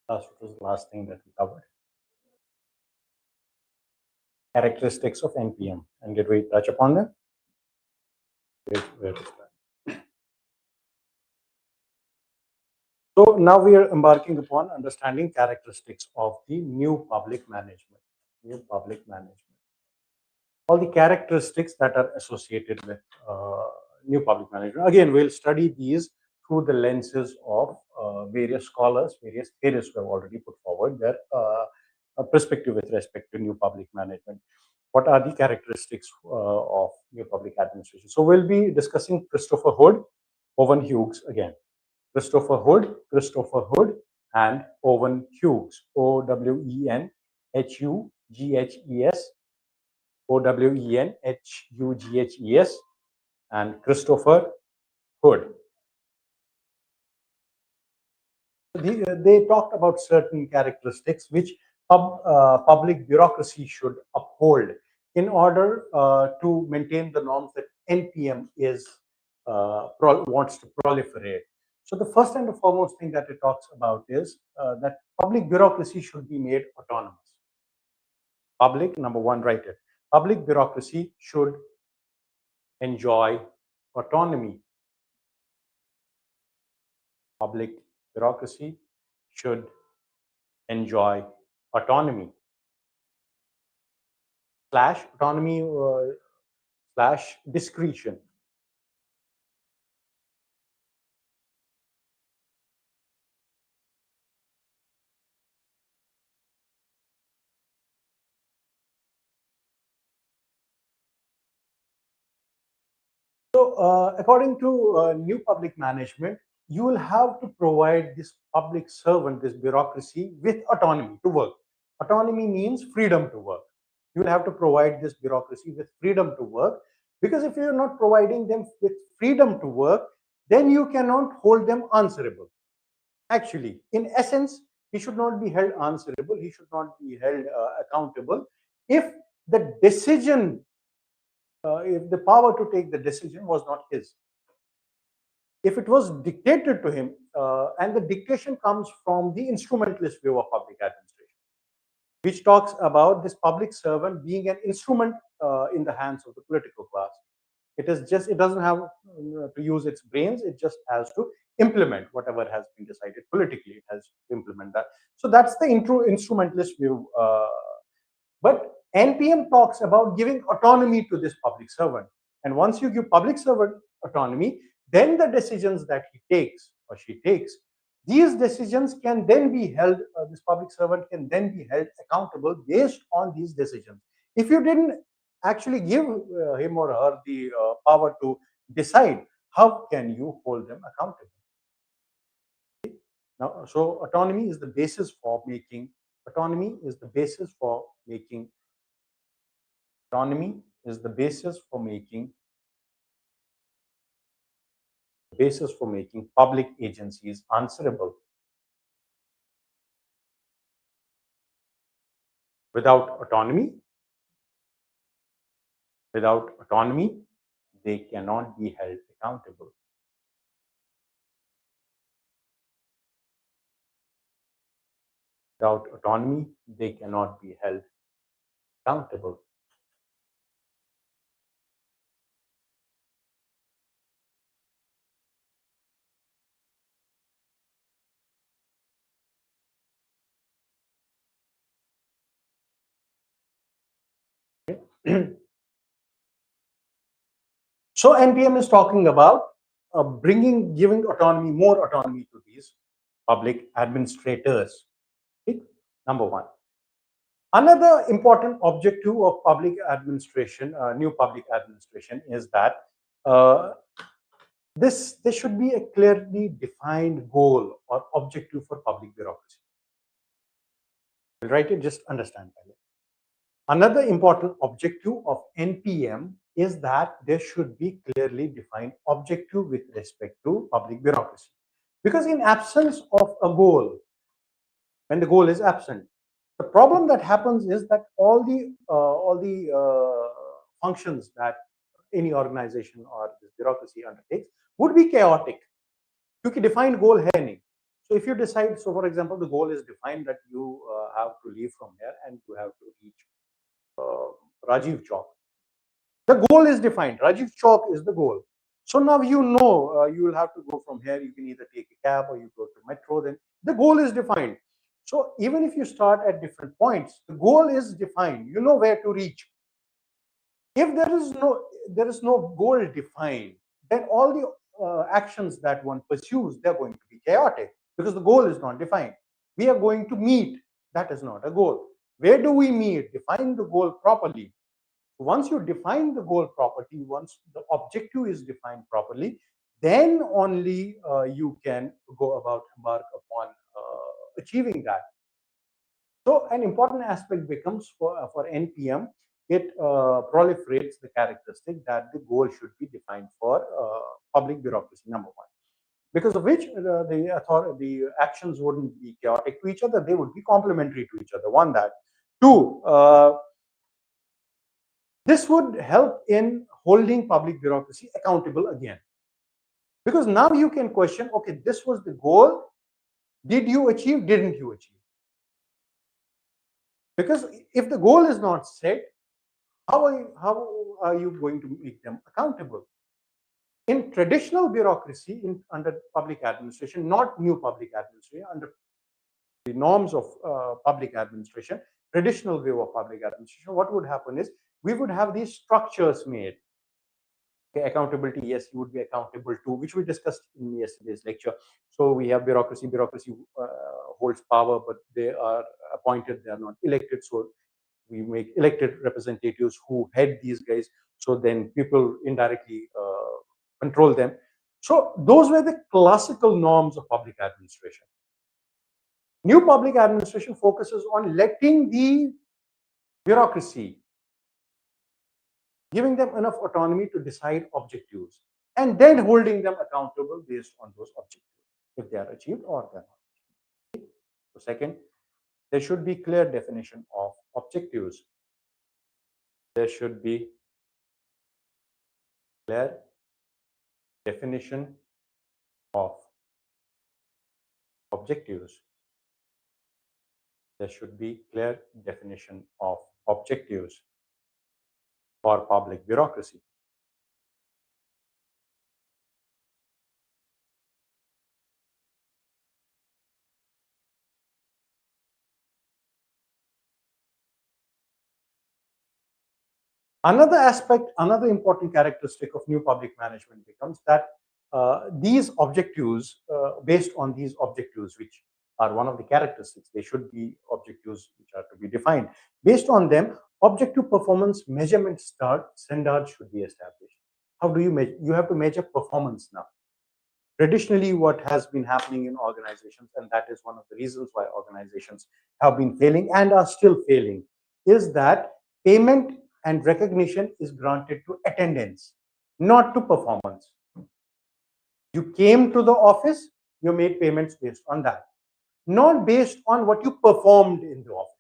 What was the last thing that we covered? Characteristics of NPM. And did we touch upon them? Where is that? So now we are embarking upon understanding characteristics of the new public management. New public management. All the characteristics that are associated with new public management. Again, we'll study these through the lenses of various scholars, various theorists who have already put forward their perspective with respect to new public management. What are the characteristics of new public administration? So we'll be discussing Christopher Hood, Owen Hughes again. Christopher Hood, and Owen Hughes. Owenhughes. Owenhughes, and Christopher Hood. They talked about certain characteristics which public bureaucracy should uphold in order to maintain the norms that NPM wants to proliferate. So the first and the foremost thing that it talks about is that public bureaucracy should be made autonomous. Number one, write it. Public bureaucracy should enjoy autonomy. Public bureaucracy should enjoy autonomy. Autonomy / discretion. So according to new public management, you will have to provide this public servant, this bureaucracy, with autonomy to work. Autonomy means freedom to work. You will have to provide this bureaucracy with freedom to work, because if you're not providing them with freedom to work, then you cannot hold them answerable. Actually, in essence, he should not be held answerable. He should not be held accountable if the decision, if the power to take the decision was not his. If it was dictated to him, and the dictation comes from the instrumentalist view of public administration, which talks about this public servant being an instrument in the hands of the political class. It doesn't have to use its brains. It just has to implement whatever has been decided politically. It has to implement that. So that's the instrumentalist view. But NPM talks about giving autonomy to this public servant. And once you give public servant autonomy, then the decisions that he takes or she takes, these decisions can then be held, this public servant can then be held accountable based on these decisions. If you didn't actually give him or her the power to decide, how can you hold them accountable? Now, so autonomy is the basis for making autonomy is the basis for making public agencies answerable. Without autonomy, they cannot be held accountable. Without autonomy, they cannot be held accountable. So NPM is talking about giving autonomy, more autonomy to these public administrators. Okay? Number one. Another important objective of public administration, new public administration, is that there should be a clearly defined goal or objective for public bureaucracy. Right? Just understand that. Another important objective of NPM is that there should be clearly defined objective with respect to public bureaucracy. Because in absence of a goal, when the goal is absent, the problem that happens is that all the functions that any organization or this bureaucracy undertakes would be chaotic. क्योंकि defined goal है नहीं. So if you decide, so for example, the goal is defined that you have to leave from here and you have to reach Rajiv Chowk. The goal is defined. Rajiv Chowk is the goal. So now you know you will have to go from here. You can either take a cab or you go to metro. Then the goal is defined. So even if you start at different points, the goal is defined. You know where to reach. If there is no goal defined, then all the actions that one pursues, they're going to be chaotic because the goal is not defined. We are going to meet. That is not a goal. Where do we meet? Define the goal properly. Once you define the goal properly, once the objective is defined properly, then only you can go about embark upon achieving that. So an important aspect becomes for NPM, it proliferates the characteristic that the goal should be defined for public bureaucracy, number one, because of which the actions wouldn't be chaotic to each other, they would be complementary to each other. One, that. Two, this would help in holding public bureaucracy accountable again. Because now you can question, okay, this was the goal. Did you achieve? Didn't you achieve? Because if the goal is not set, how are you going to make them accountable? In traditional bureaucracy, under public administration, not new public administration, under the norms of public administration, traditional view of public administration, what would happen is we would have these structures made. Okay, accountability, yes, you would be accountable to, which we discussed in yesterday's lecture. So we have bureaucracy. Bureaucracy holds power, but they are appointed, they are not elected. So we make elected representatives who head these guys. So then people indirectly control them. So those were the classical norms of public administration. New public administration focuses on letting the bureaucracy, giving them enough autonomy to decide objectives, and then holding them accountable based on those objectives, if they are achieved or they're not. So second, there should be clear definition of objectives. There should be clear definition of objectives. There should be clear definition of objectives for public bureaucracy. Another aspect, another important characteristic of new public management becomes that these objectives, based on these objectives, which are one of the characteristics, they should be objectives which are to be defined. Based on them, objective performance measurement standards should be established. How do you measure? You have to measure performance now. Traditionally, what has been happening in organizations, and that is one of the reasons why organizations have been failing and are still failing, is that payment and recognition is granted to attendance, not to performance. You came to the office, you made payments based on that, not based on what you performed in the office.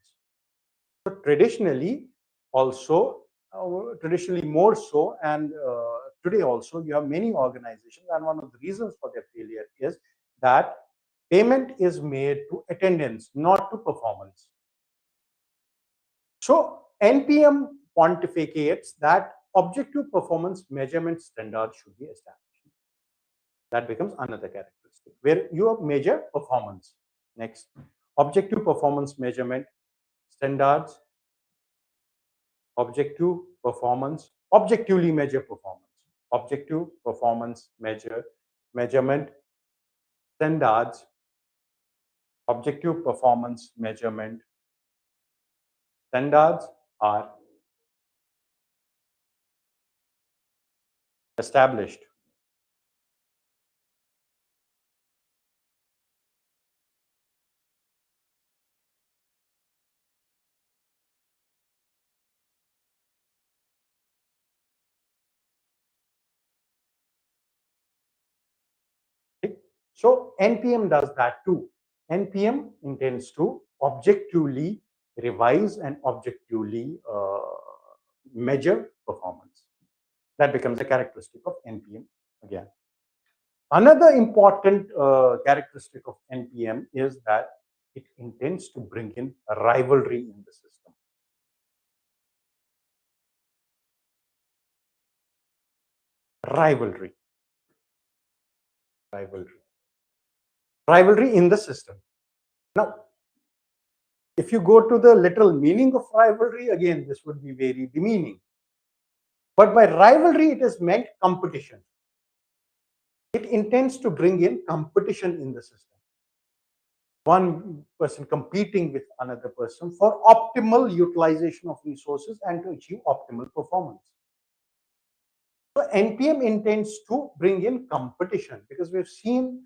So traditionally, also, traditionally more so, and today also, you have many organizations, and one of the reasons for their failure is that payment is made to attendance, not to performance. So NPM pontificates that objective performance measurement standards should be established. That becomes another characteristic where you measure performance. Next, objective performance measurement standards. Objective performance, objectively measure performance. Objective performance measurement standards. Objective performance measurement standards are established. So NPM does that too. NPM intends to objectively revise and objectively measure performance. That becomes a characteristic of NPM again. Another important characteristic of NPM is that it intends to bring in rivalry in the system. Rivalry. Rivalry. Rivalry in the system. Now, if you go to the literal meaning of rivalry, again, this would be very demeaning. But by rivalry, it is meant competition. It intends to bring in competition in the system. One person competing with another person for optimal utilization of resources and to achieve optimal performance. So NPM intends to bring in competition because we've seen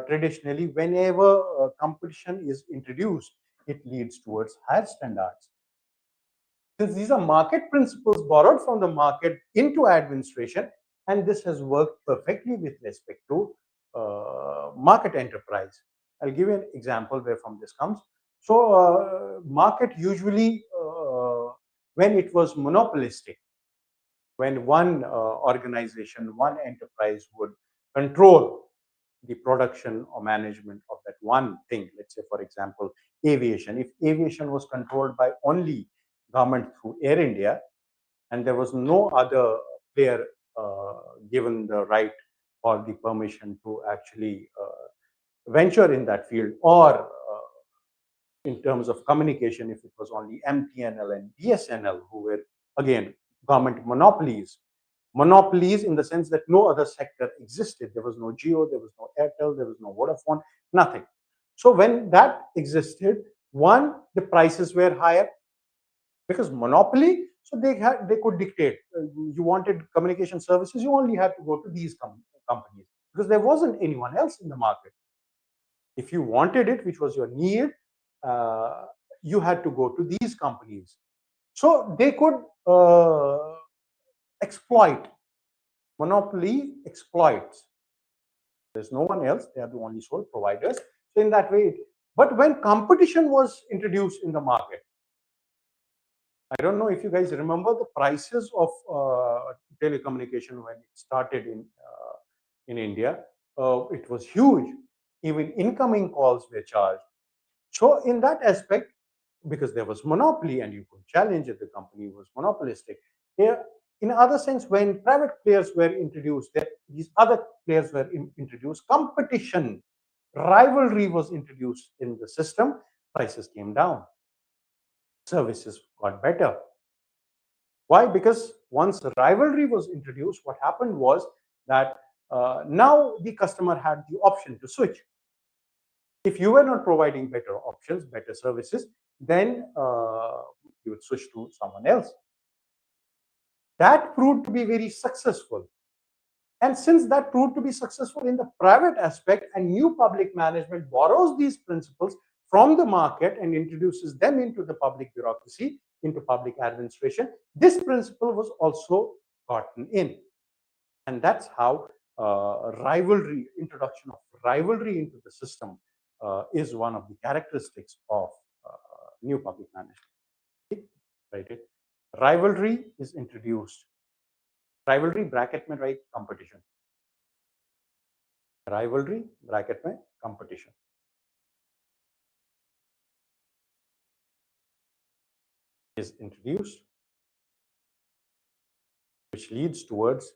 traditionally whenever competition is introduced, it leads towards higher standards. Since these are market principles borrowed from the market into administration, and this has worked perfectly with respect to market enterprise. I'll give you an example where from this comes. So, market usually, when it was monopolistic, when one organization, one enterprise would control the production or management of that one thing, let's say, for example, aviation. If aviation was controlled by only government through Air India, and there was no other player given the right or the permission to actually venture in that field, or in terms of communication, if it was only MTNL and BSNL, who were again government monopolies, monopolies in the sense that no other sector existed. There was no Geo, there was no Airtel, there was no Vodafone, nothing. So when that existed, one, the prices were higher because monopoly. So they could dictate. You wanted communication services, you only had to go to these companies because there wasn't anyone else in the market. If you wanted it, which was your need, you had to go to these companies. So they could exploit. Monopoly exploits. There's no one else. They are the only sole providers. So in that way, but when competition was introduced in the market, I don't know if you guys remember the prices of telecommunication when it started in India. It was huge. Even incoming calls were charged. So in that aspect, because there was monopoly and you could challenge it, the company was monopolistic. Here, in other sense, when private players were introduced, these other players were introduced, competition, rivalry was introduced in the system, prices came down, services got better. Why? Because once rivalry was introduced, what happened was that now the customer had the option to switch. If you were not providing better options, better services, then you would switch to someone else. That proved to be very successful. And since that proved to be successful in the private aspect, and new public management borrows these principles from the market and introduces them into the public bureaucracy, into public administration, this principle was also gotten in. And that's how rivalry, introduction of rivalry into the system is one of the characteristics of new public management. Right? Rivalry is introduced. Rivalry bracket में right competition. Rivalry bracket में competition. Is introduced, which leads towards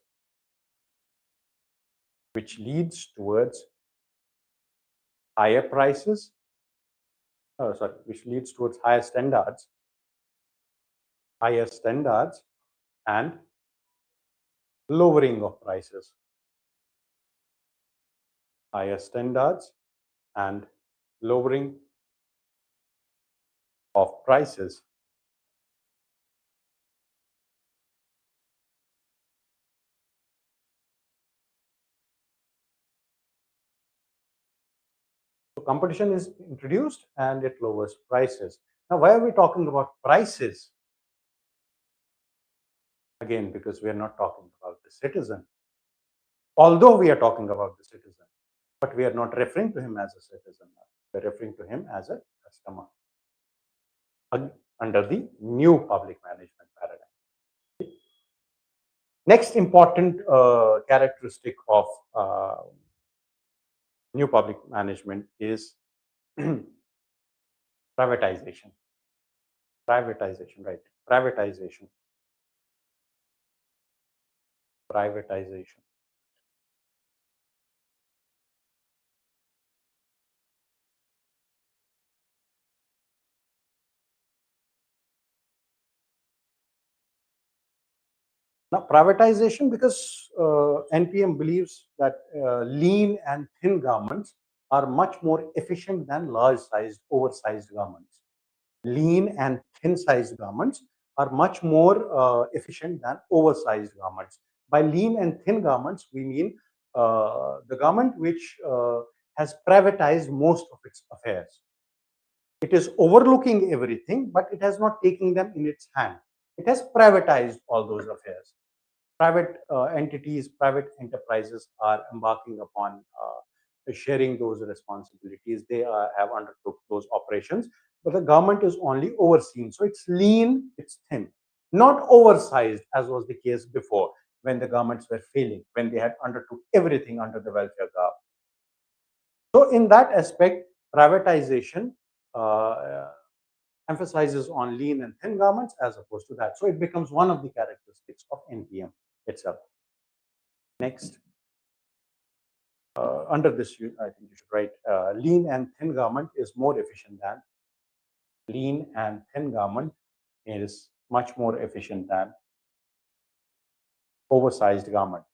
higher prices. Which leads towards higher standards and lowering of prices. Higher standards and lowering of prices. So competition is introduced and it lowers prices. Now, why are we talking about prices? Again, because we are not talking about the citizen. Although we are talking about the citizen, but we are not referring to him as a citizen. We are referring to him as a customer under the new public management paradigm. Next important characteristic of new public management is privatization. Privatization, right? Privatization. Privatization. Now, privatization, because NPM believes that lean and thin governments are much more efficient than large-sized, oversized governments. Lean and thin-sized governments are much more efficient than oversized governments. By lean and thin governments, we mean the government which has privatized most of its affairs. It is overlooking everything, but it has not taken them in its hand. It has privatized all those affairs. Private entities, private enterprises are embarking upon sharing those responsibilities. They have undertook those operations, but the government is only overseeing. So it's lean, it's thin, not oversized as was the case before when the governments were failing, when they had undertook everything under the welfare government. So in that aspect, privatization uh, emphasizes on lean and thin governments as opposed to that. So it becomes one of the characteristics of NPM itself. Next, under this, I think you should write lean and thin government is more efficient than lean and thin government is much more efficient than oversized government.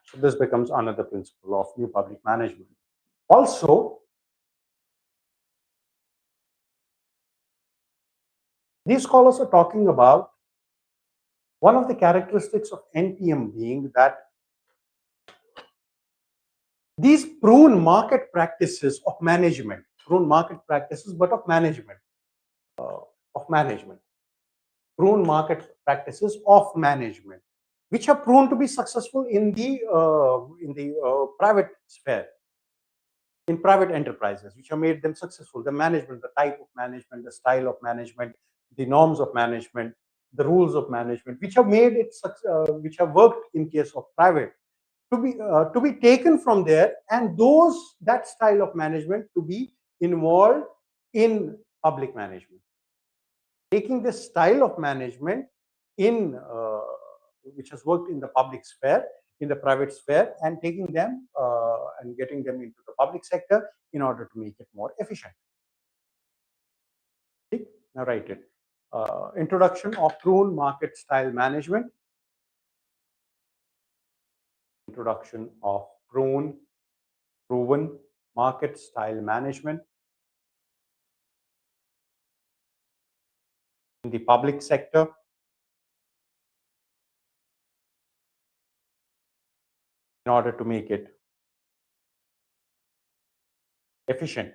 So this becomes another principle of new public management. Also, these scholars are talking about one of the characteristics of NPM being that these prune market practices of management, prune market practices, but uh, of management, prune market practices of management, which are prone to be successful in the private sphere, in private enterprises, which have made them successful. The management, the type of management, the style of management, the norms of management, the rules of management, which have made it, which have worked in case of private, to be taken from there, and that style of management to be involved in public management. Taking this style of management in which has worked in the public sphere, in the private sphere, and taking them and getting them into the public sector in order to make it more efficient. Okay? Now write it. Introduction of prune market style management. Introduction of proven market style management in the public sector in order to make it efficient.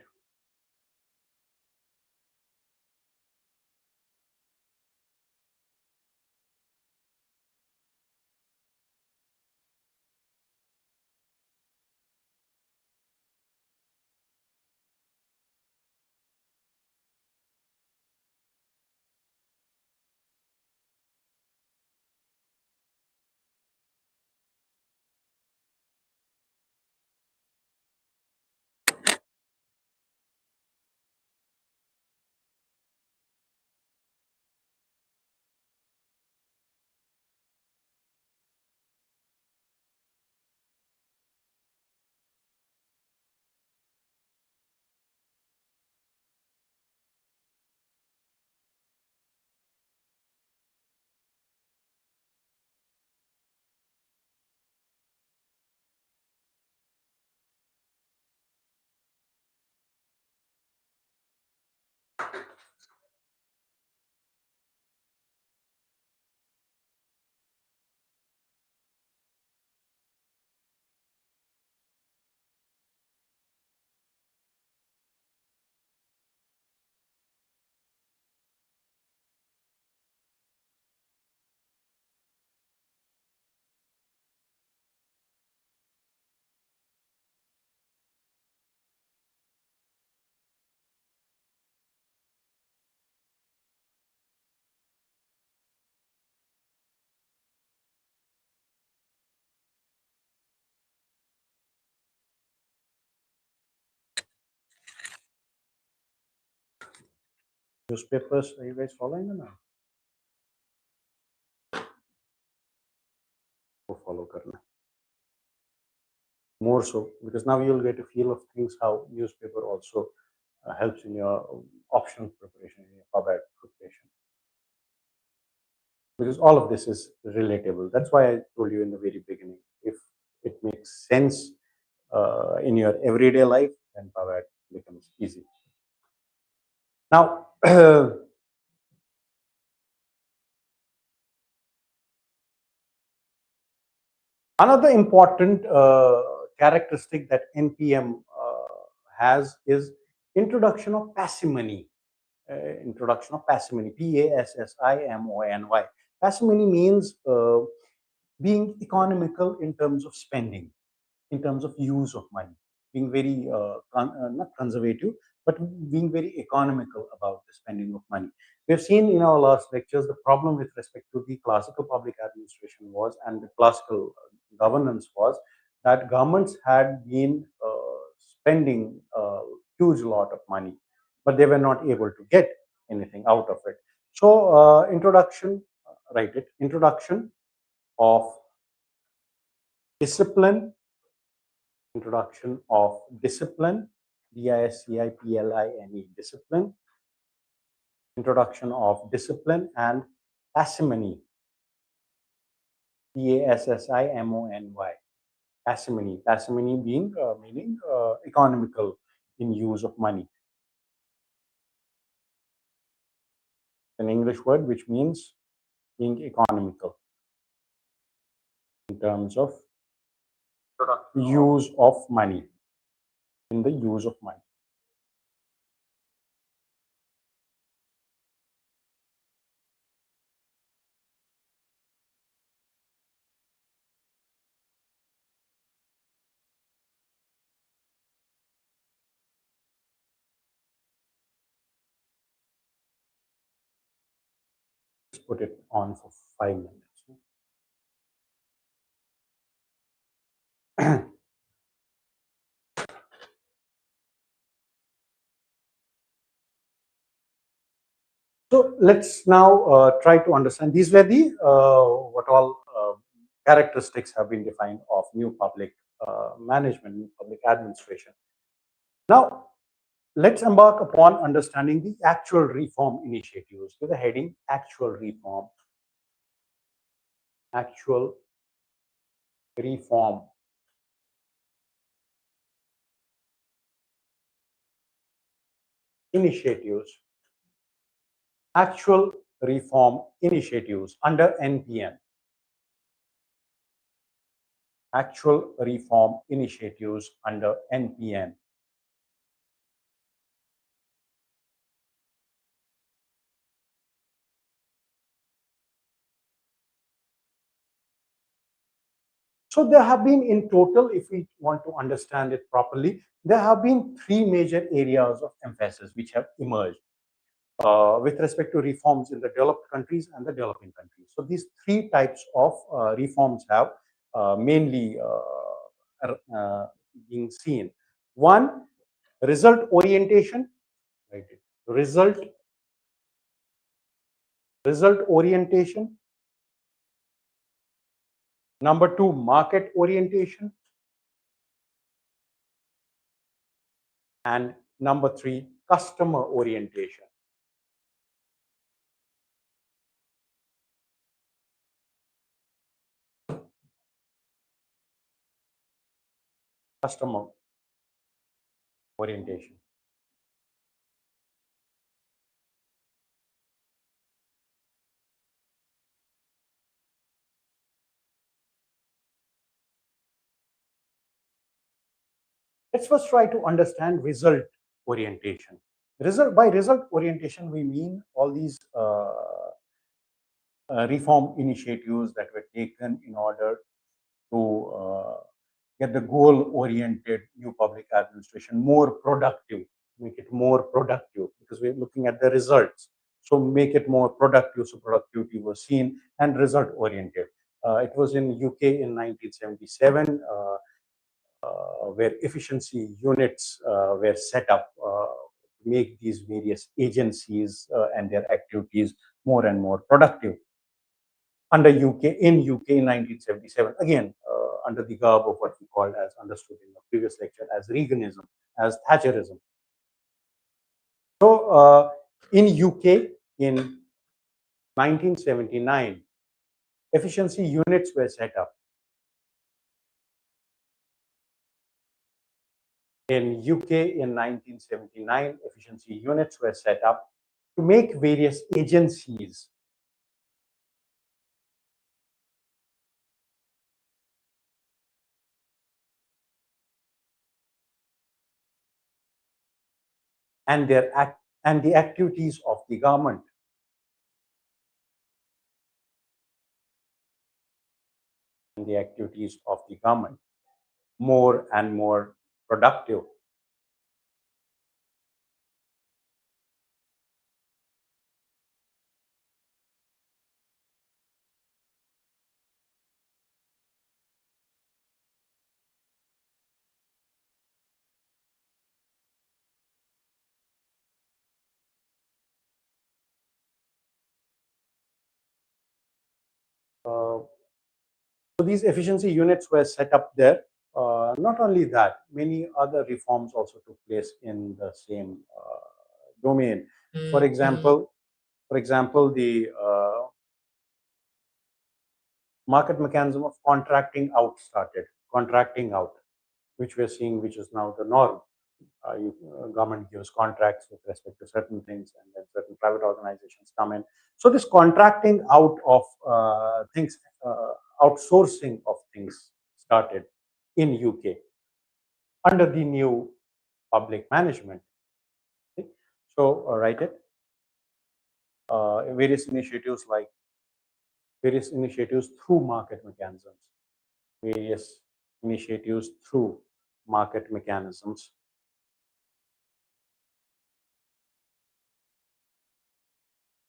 Newspapers, are you guys following or not? Follow karna. More so, because now you'll get a feel of things how newspaper also helps in your optional preparation, in your PubAd preparation. Because all of this is relatable. That's why I told you in the very beginning, if it makes sense in your everyday life, then PubAd becomes easy. Now, another important characteristic that NPM has is introduction of parsimony. Introduction of parsimony, Passimony. Parsimony means being economical in terms of spending, in terms of use of money, being very not conservative, but being very economical about the spending of money. We have seen in our last lectures the problem with respect to the classical public administration was, and the classical governance was, that governments had been spending a huge lot of money, but they were not able to get anything out of it. So, introduction of discipline, introduction of discipline, DISCIPLINE, discipline, introduction of discipline, and parsimony, PASSIMONY, parsimony, parsimony being meaning economical in use of money. An English word which means being economical in terms of use of money, in the use of money. Let's put it on for 5 minutes. So let's now try to understand. These were the what all characteristics have been defined of new public management, new public administration. Now, let's embark upon understanding the actual reform initiatives with the heading actual reform. Actual reform initiatives. Actual reform initiatives under NPM. Actual reform initiatives under NPM. So there have been, in total, if we want to understand it properly, there have been 3 major areas of emphasis which have emerged with respect to reforms in the developed countries and the developing countries. So these 3 types of reforms have mainly being seen. One, result orientation, right? Result orientation. Number 2, market orientation. And number 3, customer orientation. Customer orientation. Let's first try to understand result orientation. By result orientation, we mean all these reform initiatives that were taken in order to get the goal-oriented new public administration more productive, make it more productive, because we're looking at the results. So make it more productive, so productivity was seen, and result-oriented. It was in UK in 1977, where efficiency units were set up make these various agencies and their activities more and more productive. Under UK in 1977, again under the garb of what we called as understood in the previous lecture as Reaganism, as Thatcherism. So in UK in 1979, efficiency units were set up. In UK in 1979, efficiency units were set up to make various agencies and the activities of the government. And the activities of the government more and more productive. So these efficiency units were set up there. Not only that, many other reforms also took place in the same domain. For example, the market mechanism of contracting out started. Contracting out, which we're seeing, which is now the norm. Government gives contracts with respect to certain things, and then certain private organizations come in. So this contracting out of things, outsourcing of things started in UK under the new public management. Okay? So write it. Various initiatives through market mechanisms. Various initiatives through market mechanisms.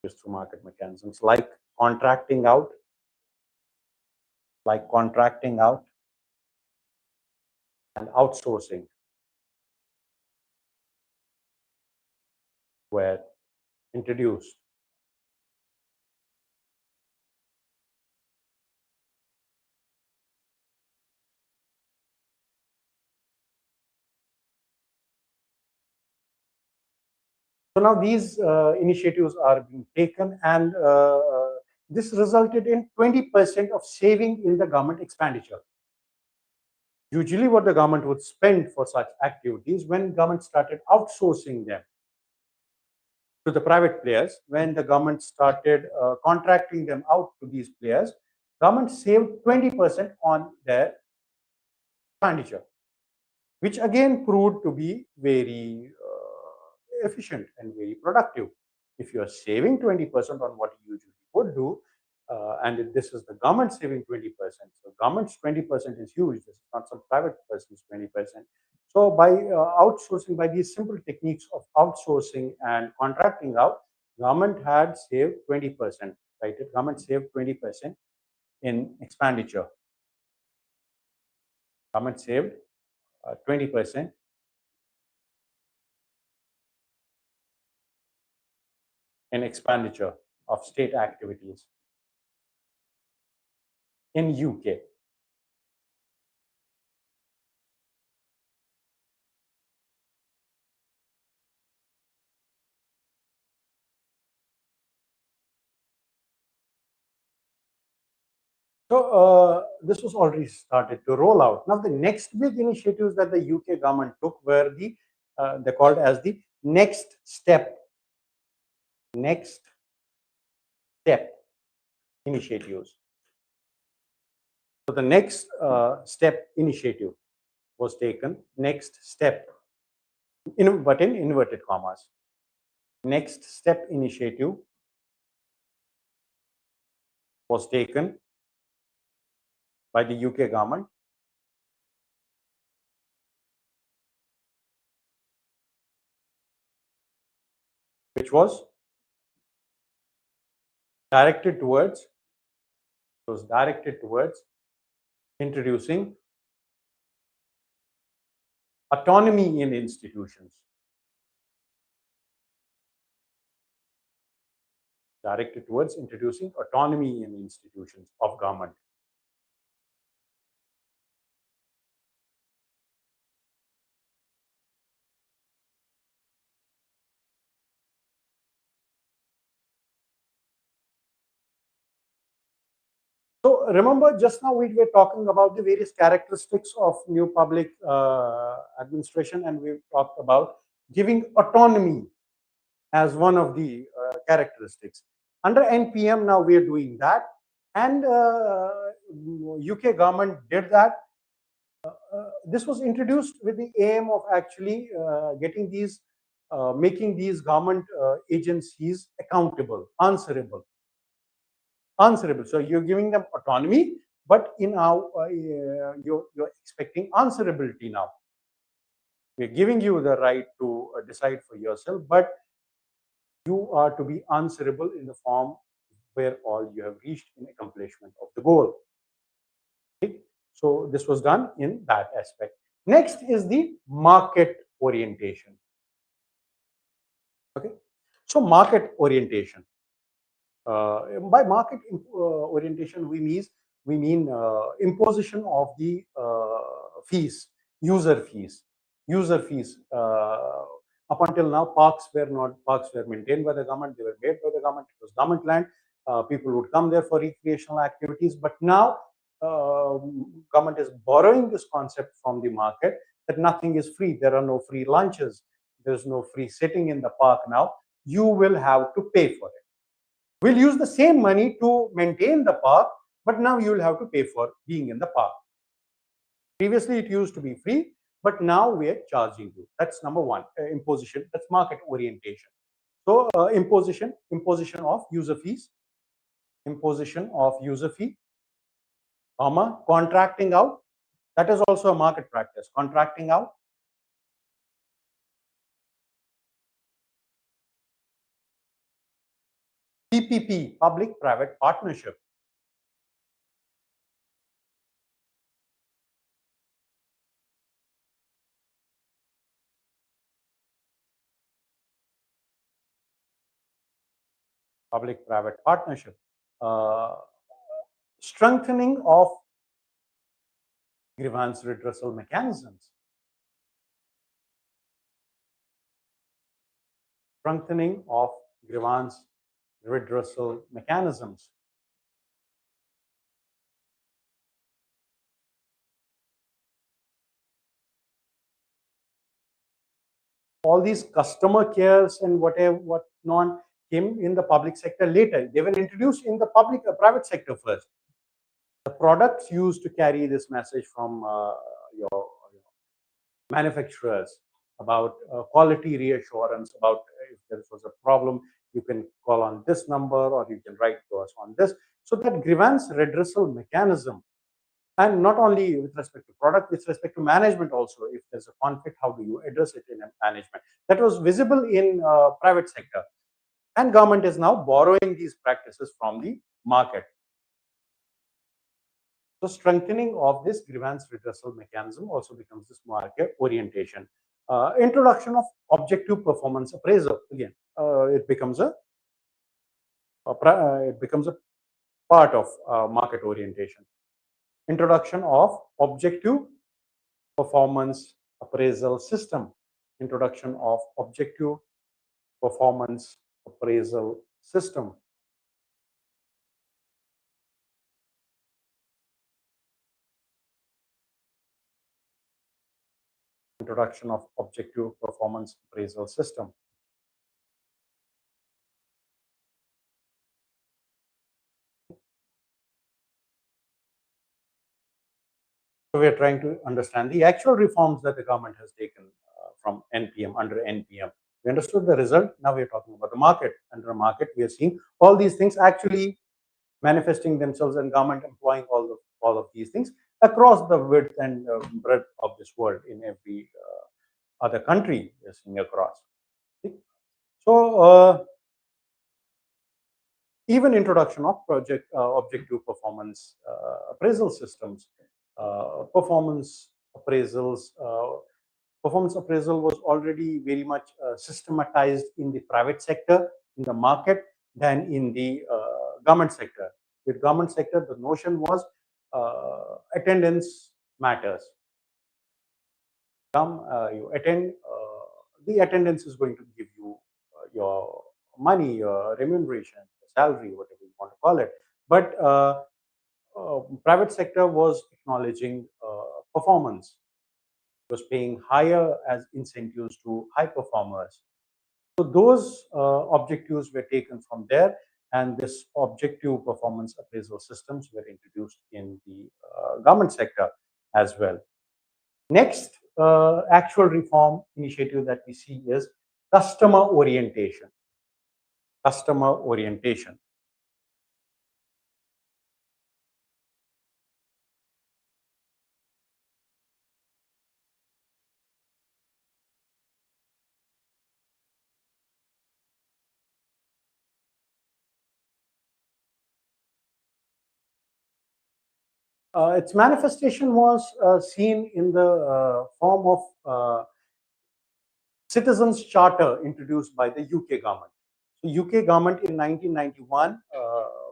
Through market mechanisms like contracting out, and outsourcing were introduced. So now these initiatives are being taken, and this resulted in 20% of saving in the government expenditure. Usually what the government would spend for such activities, when government started outsourcing them to the private players, when the government started contracting them out to these players, government saved 20% on their expenditure, which again proved to be very efficient and very productive. If you are saving 20% on what you usually would do, and this is the government saving 20%, so government's 20% is huge. This is not some private person's 20%. So by outsourcing, by these simple techniques of outsourcing and contracting out, government had saved 20%. Right? Government saved 20% in expenditure. Government saved 20% in expenditure of state activities in UK. So this was already started to roll out. Now the next big initiatives that the UK government took were they're called as the next step initiatives. So the next step initiative was taken. Next step, but in inverted commas. Next step initiative was taken by the UK government, which was directed towards introducing autonomy in institutions. directed towards introducing autonomy in institutions of government. So remember, just now we were talking about the various characteristics of new public administration, and we talked about giving autonomy as one of the characteristics. Under NPM, now we are doing that, and UK government did that. This was introduced with the aim of actually making these government agencies accountable, answerable. So you're giving them autonomy, but in now you're expecting answerability now. We're giving you the right to decide for yourself, but you are to be answerable in the form where all you have reached in accomplishment of the goal. Okay? So this was done in that aspect. Next is the market orientation. Okay, so market orientation. By market orientation, we mean imposition of the fees, user fees. Up until now, parks were maintained by the government. They were made by the government. It was government land. People would come there for recreational activities. But now, government is borrowing this concept from the market that nothing is free. There are no free lunches. There's no free sitting in the park now. You will have to pay for it. We'll use the same money to maintain the park, but now you will have to pay for being in the park. Previously, it used to be free, but now we are charging you. That's number one, imposition. That's market orientation. So imposition of user fees, contracting out. That is also a market practice, contracting out. PPP, public-private partnership. Public-private partnership. Strengthening of grievance redressal mechanisms. Strengthening of grievance redressal mechanisms. All these customer cares and whatnot came in the public sector later. They were introduced in the private sector first. The products used to carry this message from your manufacturers about quality reassurance, about if there was a problem, you can call on this number or you can write to us on this. So that grievance redressal mechanism, and not only with respect to product, with respect to management also, if there's a conflict, how do you address it in management? That was visible in private sector. And government is now borrowing these practices from the market. So strengthening of this grievance redressal mechanism also becomes this market orientation. Introduction of objective performance appraisal. Again, it becomes a part of market orientation. Introduction of objective performance appraisal system. Introduction of objective performance appraisal system. Introduction of objective performance appraisal system. So we are trying to understand the actual reforms that the government has taken from NPM, under NPM. We understood the result. Now we are talking about the market. Under the market, we are seeing all these things actually manifesting themselves, and government employing all of these things across the width and breadth of this world in every other country we are seeing across. So even introduction of objective performance appraisal systems. Performance appraisal was already very much systematized in the private sector, in the market, than in the government sector. With government sector, the notion was attendance matters. Come, you attend, the attendance is going to give you your money, your remuneration, salary, whatever you want to call it. But private sector was acknowledging performance, was paying higher as incentives to high performers. So those objectives were taken from there, and this objective performance appraisal systems were introduced in the government sector as well. Next actual reform initiative that we see is customer orientation. Customer orientation. Its manifestation was seen in the form of Citizens Charter introduced by the UK government. So UK government in 1991,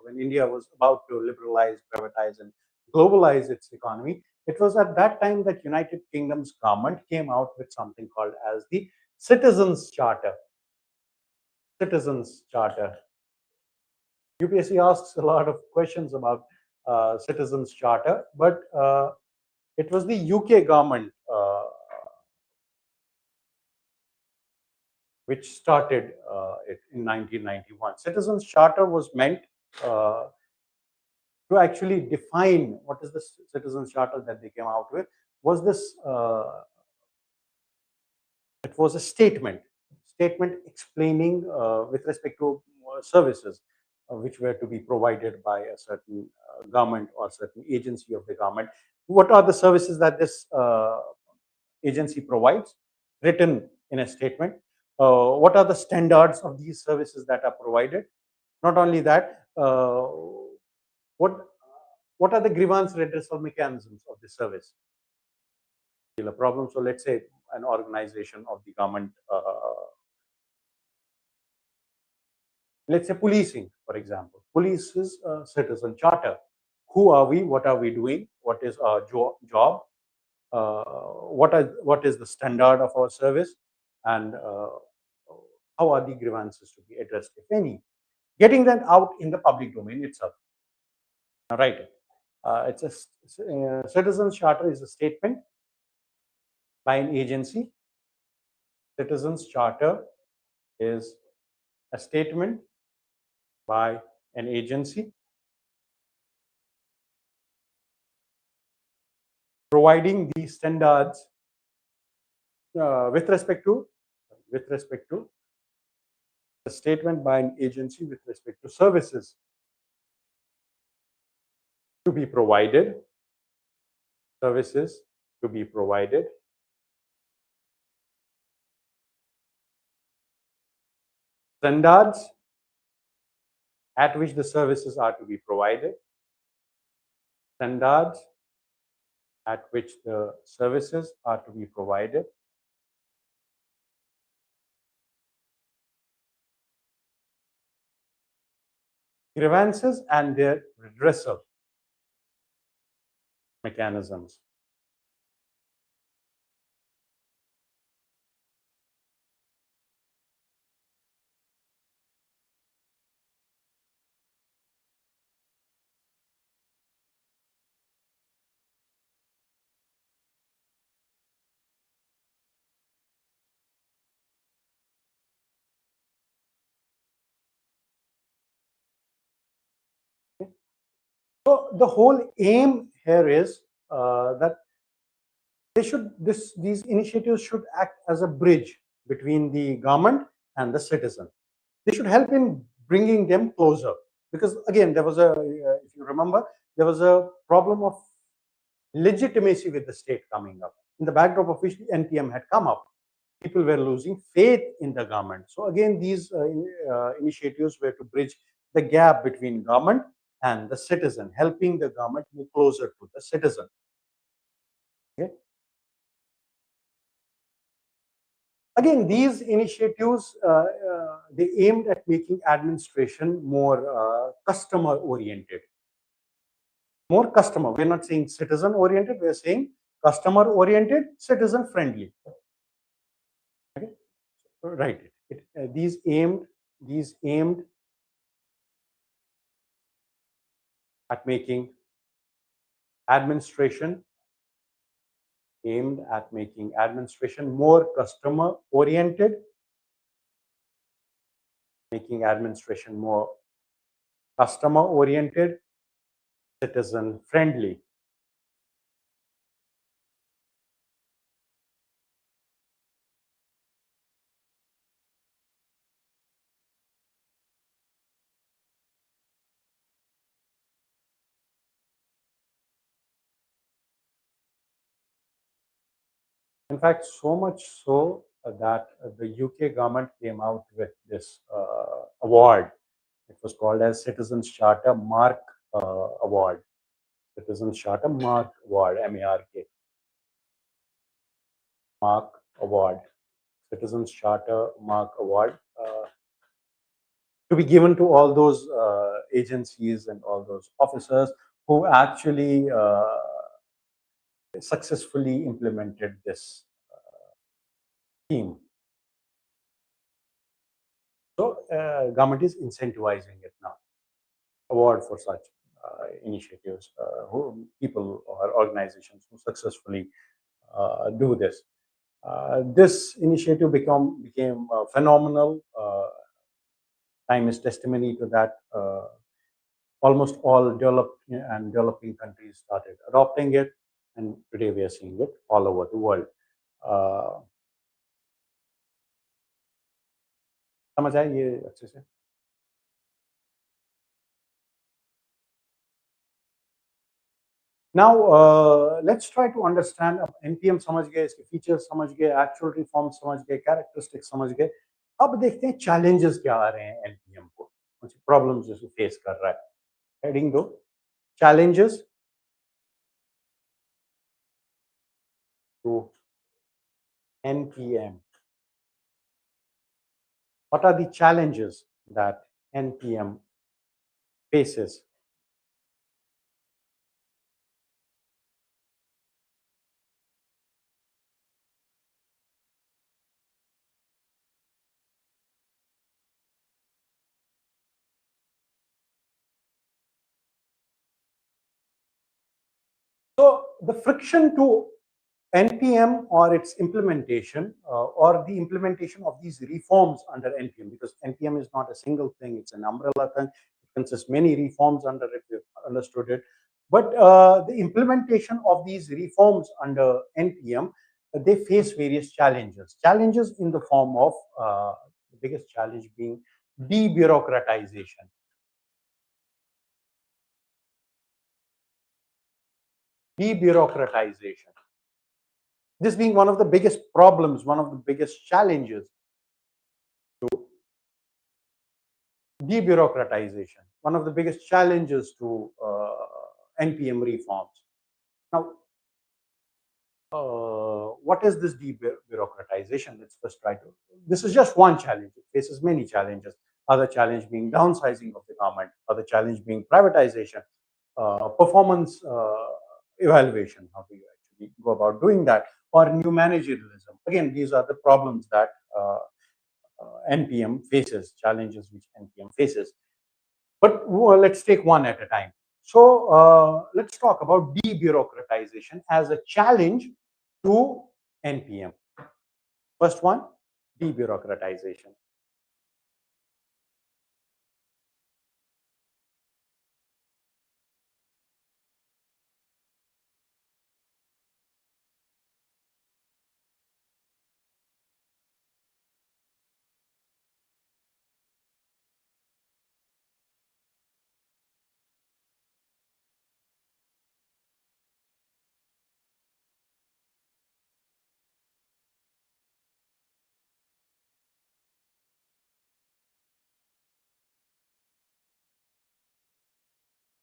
when India was about to liberalize, privatize, and globalize its economy, it was at that time that United Kingdom's government came out with something called as the Citizens Charter. Citizens Charter. UPSC asks a lot of questions about Citizens Charter, but it was the UK government which started it in 1991. Citizens Charter was meant to actually define what is the Citizens Charter that they came out with. Was this? It was a statement explaining with respect to services which were to be provided by a certain government or certain agency of the government. What are the services that this agency provides, written in a statement? What are the standards of these services that are provided? Not only that, what are the grievance redressal mechanisms of the service? Problem. So let's say an organization of the government, let's say policing, for example. Police is a citizen charter. Who are we? What are we doing? What is our job? What is the standard of our service? And how are the grievances to be addressed, if any? Getting that out in the public domain itself. All right. It's a citizen charter is a statement by an agency. Citizens Charter is a statement by an agency providing the standards with respect to the statement by an agency with respect to services to be provided, standards at which the services are to be provided, standards at which the services are to be provided, grievances and their redressal mechanisms. So the whole aim here is that these initiatives should act as a bridge between the government and the citizen. They should help in bringing them closer, because again, there was if you remember, there was a problem of legitimacy with the state coming up. In the backdrop of which the NPM had come up, people were losing faith in the government. So again, these initiatives were to bridge the gap between government and the citizen, helping the government move closer to the citizen. Okay. Again, these initiatives they aimed at making administration more customer oriented. More customer. We're not saying citizen oriented. We're saying customer oriented, citizen friendly. Okay, right. These aimed at making administration more customer oriented, making administration more customer oriented, citizen friendly. In fact, so much so that the UK government came out with this award. It was called as Citizens Charter Mark Award. Citizens Charter Mark Award, MARK. Mark Award. Citizens Charter Mark Award. To be given to all those agencies and all those officers who actually successfully implemented this scheme. So government is incentivizing it now. Award for such initiatives, who people or organizations who successfully do this. This initiative became phenomenal. Time is testimony to that. Almost all developed and developing countries started adopting it, and today we are seeing it all over the world. समझ आए ये अच्छे से? Now let's try to understand. अब NPM समझ गए, इसके features समझ गए, एक्चुअल रिफॉर्म समझ गए, कैरेक्टरिस्टिक्स समझ गए. अब देखते हैं चैलेंजेस क्या आ रहे हैं NPM को, कुछ प्रॉब्लम्स जो फेस कर रहा है. हेडिंग दो, challenges to NPM. What are the challenges that NPM faces? So the friction to NPM or its implementation, or the implementation of these reforms under NPM, because NPM is not a single thing, it's an umbrella thing. It consists many reforms under it, we've understood it. But the implementation of these reforms under NPM, they face various challenges. Challenges in the form of the biggest challenge being debureaucratization. Debureaucratization. This being one of the biggest problems, one of the biggest challenges to debureaucratization, one of the biggest challenges to NPM reforms. Now, what is this debureaucratization? Let's first try to. This is just one challenge. It faces many challenges. Other challenge being downsizing of the government. Other challenge being privatization, performance evaluation. How do you actually go about doing that? Or new managerialism. Again, these are the problems that NPM faces, challenges which NPM faces. But let's take one at a time. So let's talk about debureaucratization as a challenge to NPM. First one, debureaucratization.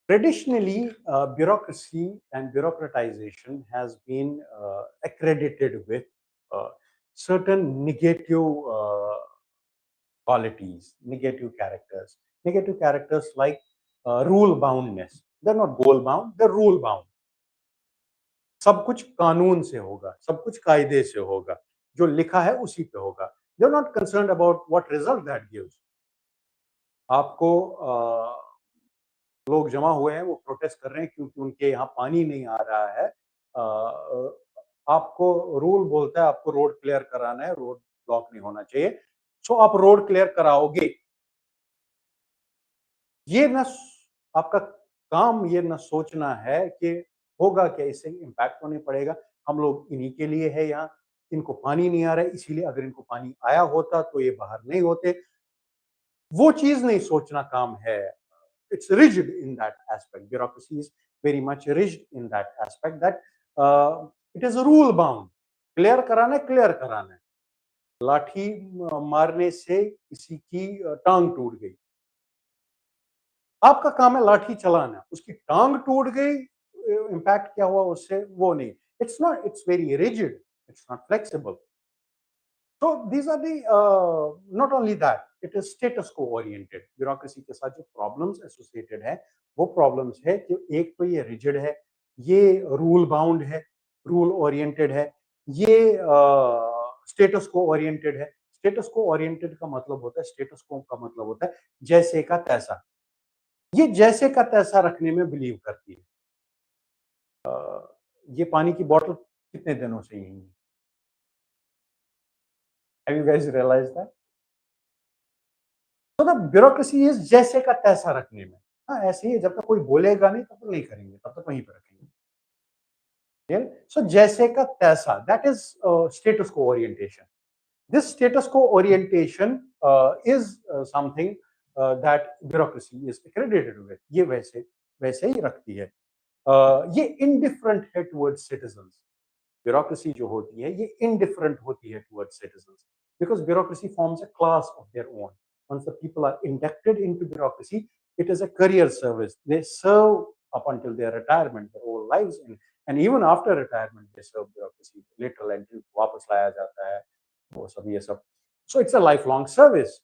Traditionally, bureaucracy and bureaucratization has been accredited with certain negative qualities, negative characters. Negative characters like rule boundness. They're not goal bound, they're rule bound. सब कुछ कानून से होगा, सब कुछ कायदे से होगा, जो लिखा है उसी पे होगा. They're not concerned about what result that gives. आपको लोग जमा हुए हैं, वो प्रोटेस्ट कर रहे हैं क्योंकि उनके यहाँ पानी नहीं आ रहा है. आपको रूल बोलता है आपको रोड क्लियर कराना है, रोड ब्लॉक नहीं होना चाहिए, सो आप रोड क्लियर कराओगे. ये ना आपका काम ये ना सोचना है कि होगा क्या, इससे इम्पैक्ट तो नहीं पड़ेगा, हम लोग इन्हीं के लिए है यहाँ, इनको पानी नहीं आ रहा है इसीलिए, अगर इनको पानी आया होता तो ये बाहर नहीं होते. वो चीज नहीं सोचना काम है. It's rigid in that aspect. Bureaucracy is very much rigid in that aspect that it is rule bound. Clear कराना है, क्लियर कराना है. लाठी मारने से किसी की टांग टूट गई, आपका काम है लाठी चलाना, उसकी टांग टूट गई, इम्पैक्ट क्या हुआ उससे वो नहीं. It's not, it's very rigid, it's not flexible. So these are the not only that, it is status quo oriented. Bureaucracy के साथ जो प्रॉब्लम्स एसोसिएटेड है वो प्रॉब्लम्स है कि एक तो ये रिजिड है, ये रूल बाउंड है, रूल ओरिएंटेड है, ये स्टेटस को ओरिएंटेड है. स्टेटस को ओरिएंटेड का मतलब होता है, स्टेटस को का मतलब होता है जैसे का तैसा. ये जैसे का तैसा रखने में बिलीव करती है. ये पानी की बोतल कितने दिनों से यही है. Have you guys realized that? तो ना ब्यूरोक्रेसी इज जैसे का तैसा रखने में. हाँ ऐसे ही, जब तक कोई बोलेगा नहीं तब तक नहीं करेंगे, तब तक वहीं पर रखेंगे. सो जैसे का तैसा, दैट इज स्टेटस को orientation. This status quo orientation is something that bureaucracy is accredited with. ये वैसे वैसे ही रखती है. ये indifferent है towards citizens. Bureaucracy जो होती है ये indifferent होती है towards citizens because bureaucracy forms a class of their own. Once the people are inducted into bureaucracy, it is a career service. They serve up until their retirement, their whole lives, and even after retirement they serve bureaucracy. Lateral entry वापस लाया जाता है, वो सब ये सब. So it's a lifelong service.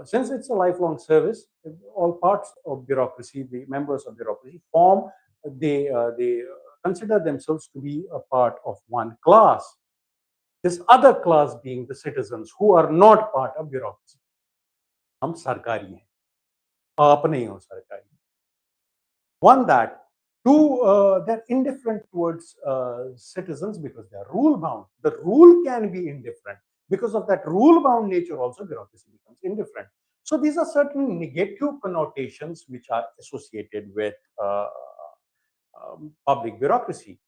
Since it's a lifelong service, all parts of bureaucracy, the members of bureaucracy form, they consider themselves to be a part of one class. This other class being the citizens who are not part of bureaucracy. हम सरकारी हैं, आप नहीं हो सरकारी. One that, two, they're indifferent towards citizens because they are rule bound. The rule can be indifferent. Because of that rule bound nature also, bureaucracy becomes indifferent. So these are certain negative connotations which are associated with public bureaucracy.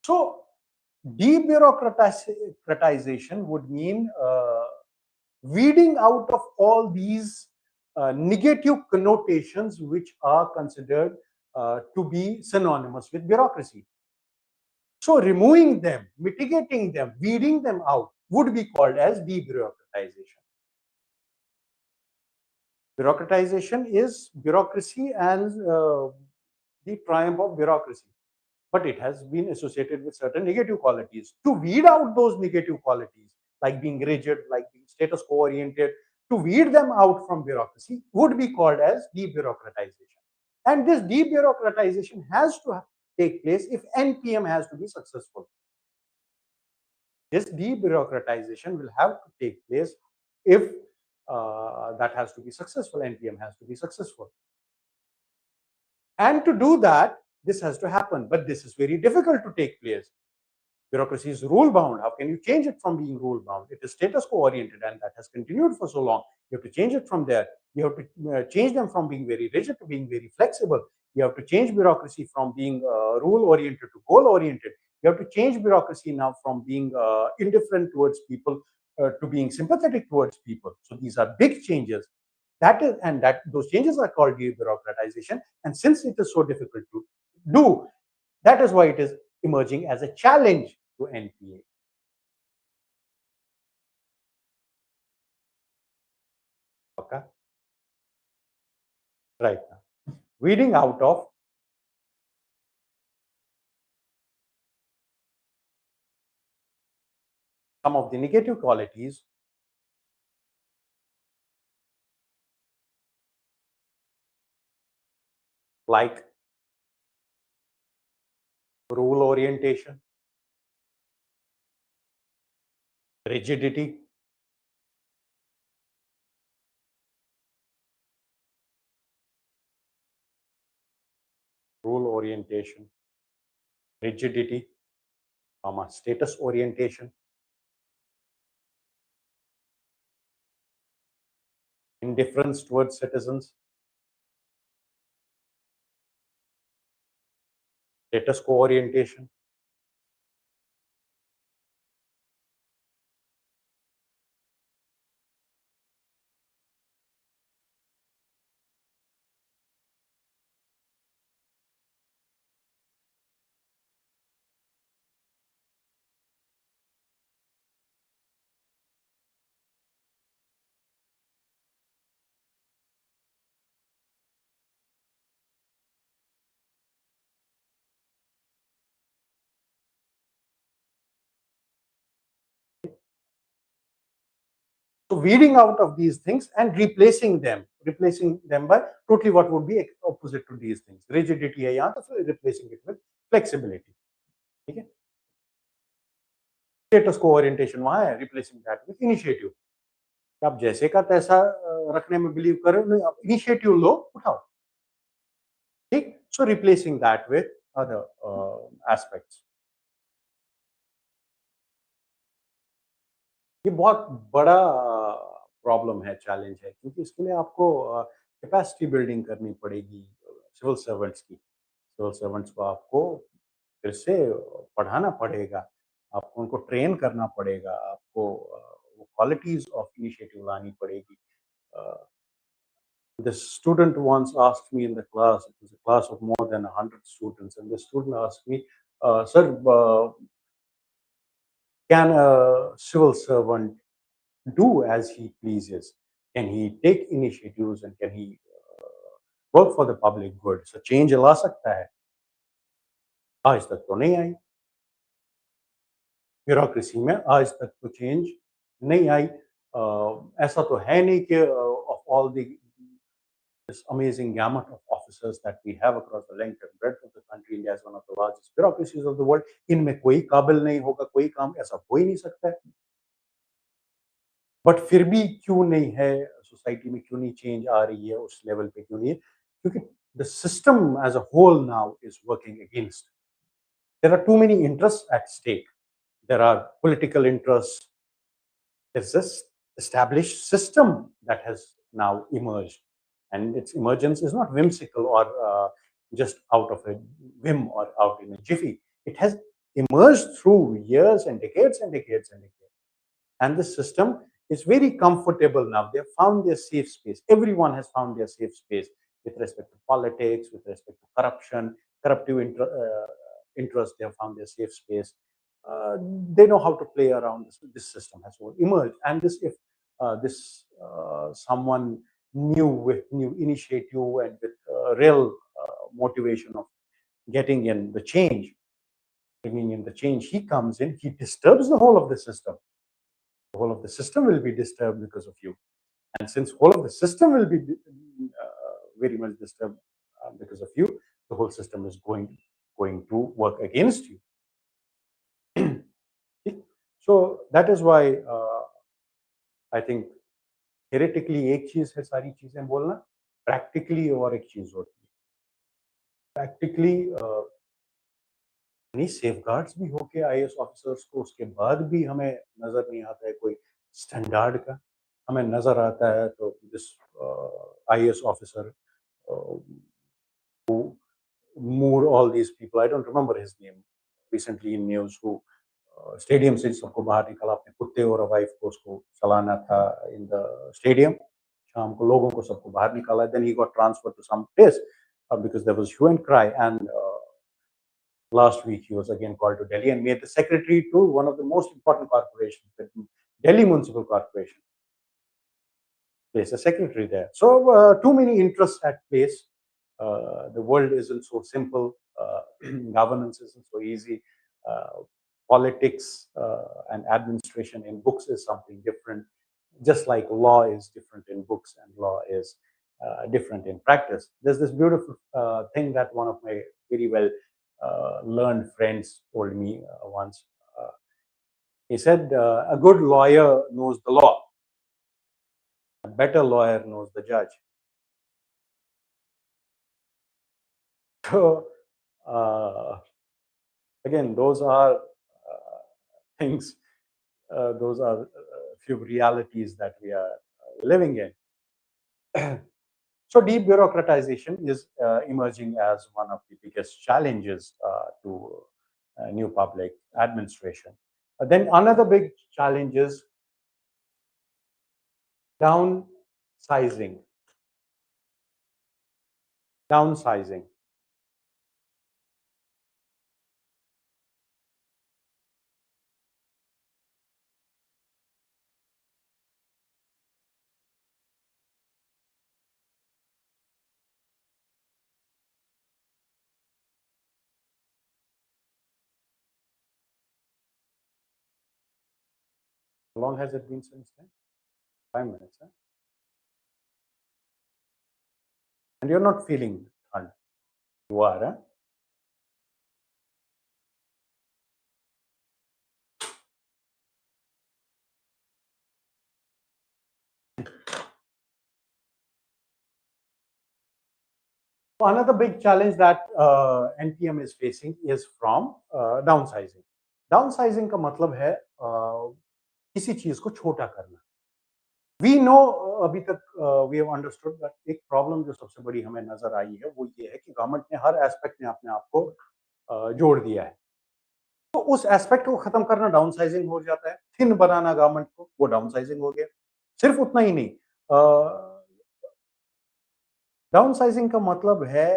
So debureaucratization would mean weeding out of all these negative connotations which are considered to be synonymous with bureaucracy. So removing them, mitigating them, weeding them out would be called as debureaucratization. Bureaucratization is bureaucracy and the triumph of bureaucracy, but it has been associated with certain negative qualities. To weed out those negative qualities, like being rigid, like being status quo oriented, to weed them out from bureaucracy would be called as debureaucratization. And this debureaucratization has to take place if NPM has to be successful. This debureaucratization will have to take place if that has to be successful, NPM has to be successful. And to do that, this has to happen, but this is very difficult to take place. Bureaucracy is rule bound. How can you change it from being rule bound? It is status quo oriented, and that has continued for so long. You have to change it from there. You have to change them from being very rigid to being very flexible. You have to change bureaucracy from being rule oriented to goal oriented. You have to change bureaucracy now from being indifferent towards people to being sympathetic towards people. So these are big changes. That is, and that those changes are called debureaucratization. And since it is so difficult to do, that is why it is emerging as a challenge to NPA. Okay, right now, weeding out of some of the negative qualities like rule orientation, rigidity, rule orientation, rigidity, status orientation, indifference towards citizens, status quo orientation. So weeding out of these things and replacing them by totally what would be opposite to these things. Rigidity है यहाँ तो replacing it with flexibility. ठीक है? Status quo orientation वहाँ है, replacing that with initiative. आप जैसे का तैसा रखने में बिलीव करें, नहीं आप इनिशिएटिव लो, उठाओ. ठीक? So replacing that with other aspects. ये बहुत बड़ा प्रॉब्लम है, चैलेंज है, क्योंकि इसके लिए आपको कैपेसिटी बिल्डिंग करनी पड़ेगी सिविल सर्वेंट्स की. सिविल सर्वेंट्स को आपको फिर से पढ़ाना पड़ेगा, आपको उनको ट्रेन करना पड़ेगा, आपको वो क्वालिटीज ऑफ इनिशिएटिव लानी पड़ेगी. The student once asked me in the class, it was a class of more than 100 students, and the student asked me, sir, can a civil servant do as he pleases? Can he take initiatives and can he work for the public good? So change ला सकता है. आज तक तो नहीं आई. Bureaucracy में आज तक तो चेंज नहीं आई. ऐसा तो है नहीं कि of all this amazing gamut of officers that we have across the length and breadth of the country, India is one of the largest bureaucracies of the world. इनमें कोई काबिल नहीं होगा, कोई काम ऐसा हो ही नहीं सकता है. बट फिर भी क्यों नहीं है सोसाइटी में, क्यों नहीं चेंज आ रही है उस लेवल पे, क्यों नहीं है? क्योंकि the system as a whole now is working against. There are too many interest at stake. There are political interest. There's this established system that has now emerged, and its emergence is not whimsical or just out of a whim or out in a jiffy. It has emerged through years and decades and decades and decades. And the system is very comfortable now. They have found their safe space. Everyone has found their safe space with respect to politics, with respect to corruption, corruptive interest. They have found their safe space. They know how to play around. This system has emerged. And this, if someone new with new initiative and with real motivation of getting in the change, bringing in the change, he comes in, he disturbs the whole of the system. The whole of the system will be disturbed because of you. And since whole of the system will be very much disturbed because of you, the whole system is going to work against you. So that is why I think theoretically एक चीज है सारी चीजें बोलना, practically और एक चीज होती है. Practically नहीं सेफ गार्ड्स भी होके आईएएस ऑफिसर्स को उसके बाद भी हमें नजर नहीं आता है कोई स्टैंडर्ड का. हमें नजर आता है तो this IAS officer who moved all these people, I don't remember his name, recently in news, who stadium से सबको बाहर निकाला, अपने कुत्ते और वाइफ को उसको चलाना था इन द स्टेडियम. शाम को लोगों को सबको बाहर निकाला. Then he got transferred to some place because there was hue and cry, and last week he was again called to Delhi and made the secretary to one of the most important corporations, the Delhi Municipal Corporation. Place a secretary there. So too many interests at place. The world isn't so simple. Governance isn't so easy. politics and administration in books is something different, just like law is different in books and law is different in practice. There's this beautiful thing that one of my very well learned friends told me once. He said, a good lawyer knows the law, a better lawyer knows the judge. So, again, those are things, those are a few realities that we are living in. So debureaucratization is emerging as one of the biggest challenges to new public administration. Then another big challenge is downsizing. Downsizing. How long has it been since then? 5 minutes. Huh? And you're not feeling hard. You are, huh? Another big challenge that NPM is facing is from downsizing. Downsizing का मतलब है किसी चीज को छोटा करना. We know अभी तक वी हैव अंडरस्टूड दैट एक प्रॉब्लम जो सबसे बड़ी हमें नजर आई है वो ये है कि गवर्नमेंट ने हर एस्पेक्ट में अपने आप को जोड़ दिया है. तो उस एस्पेक्ट को खत्म करना डाउनसाइजिंग हो जाता है. थिन बनाना गवर्नमेंट को, वो डाउनसाइजिंग हो गया. सिर्फ उतना ही नहीं, डाउनसाइजिंग का मतलब है